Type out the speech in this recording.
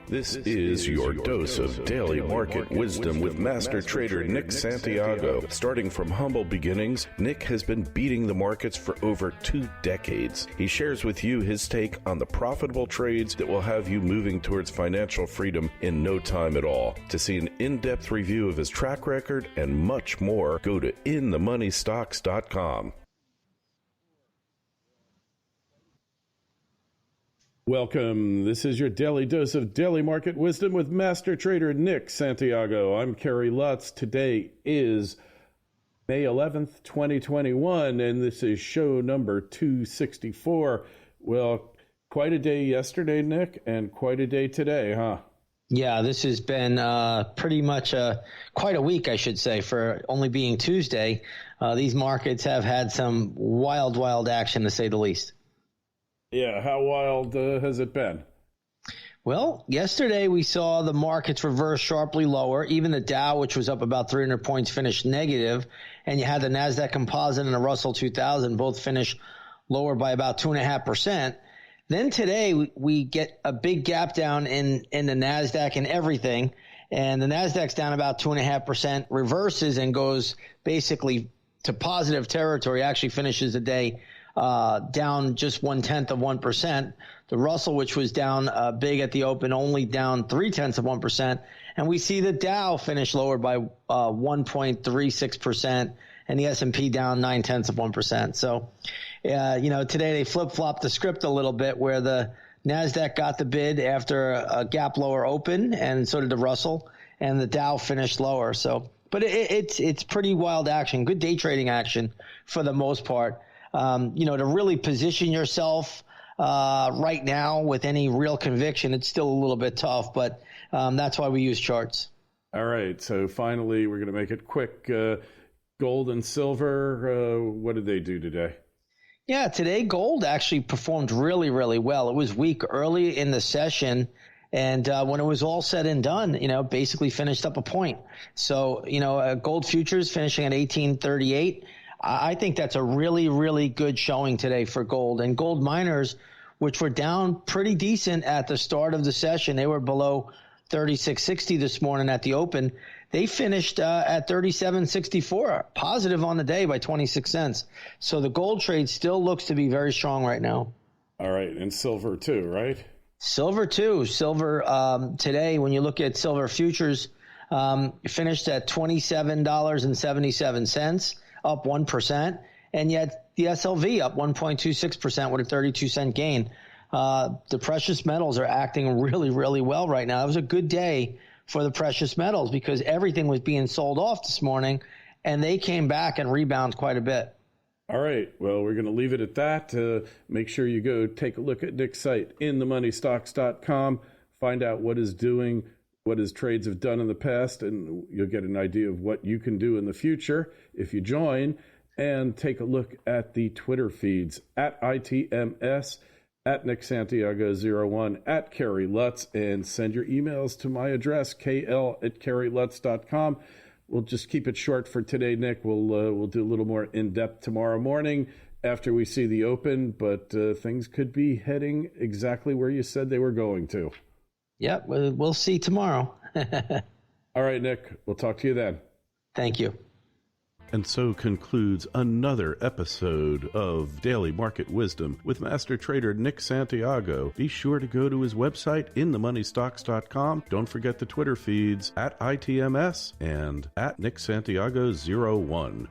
This is your dose of daily market wisdom with master trader Nick Santiago. Starting from humble beginnings, Nick has been beating the markets for over 2 decades. He shares with you his take on the profitable trades that will have you moving towards financial freedom in no time at all. To see an in-depth review of his track record and much more, go to inthemoneystocks.com. Welcome. This is your daily dose of daily market wisdom with master trader Nick Santiago. I'm Kerry Lutz. Today is May 11th, 2021, and this is show number 264. Well, quite a day yesterday, Nick, and quite a day today, huh? Yeah, this has been pretty much quite a week, I should say, for only being Tuesday. These markets have had some wild action, to say the least. Yeah, how wild has it been? Well, yesterday we saw the markets reverse sharply lower. Even the Dow, which was up about 300 points, finished negative. And you had the NASDAQ Composite and the Russell 2000 both finish lower by about 2.5%. Then today we get a big gap down in the NASDAQ and everything. And the NASDAQ's down about 2.5%, reverses and goes basically to positive territory, actually finishes the day down just 0.1%. The Russell, which was down big at the open, only down 0.3%. And we see the Dow finish lower by 1.36%, and the S&P down 0.9%. So, today they flip-flopped the script a little bit, where the NASDAQ got the bid after a gap lower open, and so did the Russell, and the Dow finished lower. So, but it's pretty wild action, good day trading action for the most part. To really position yourself right now with any real conviction, it's still a little bit tough, but that's why we use charts. All right, so finally, we're going to make it quick. Gold and silver, what did they do today? Yeah, today gold actually performed really well. It was weak early in the session, and when it was all said and done, basically finished up a point. So, gold futures finishing at 1838. I think that's a really good showing today for gold. And gold miners, which were down pretty decent at the start of the session, they were below 36.60 this morning at the open. They finished at 37.64, positive on the day by 26 cents. So the gold trade still looks to be very strong right now. All right, and silver too, right? Silver too. Silver today, when you look at silver futures, finished at $27.77. Up 1%, and yet the SLV up 1.26% with a 32-cent gain. The precious metals are acting really well right now. It was a good day for the precious metals because everything was being sold off this morning, and they came back and rebounded quite a bit. All right. Well, we're going to leave it at that. Make sure you go take a look at Nick's site, inthemoneystocks.com. Find out what is doing, what his trades have done in the past, and you'll get an idea of what you can do in the future if you join. And take a look at the Twitter feeds at ITMS, at Nick Santiago01, at Kerry Lutz, and send your emails to my address, kl@kerrylutz.com. We'll just keep it short for today, Nick. We'll do a little more in-depth tomorrow morning after we see the open, but things could be heading exactly where you said they were going to. Yep, we'll see tomorrow. All right, Nick, we'll talk to you then. Thank you. And so concludes another episode of Daily Market Wisdom with Master Trader Nick Santiago. Be sure to go to his website, inthemoneystocks.com. Don't forget the Twitter feeds at ITMS and at Nick Santiago01.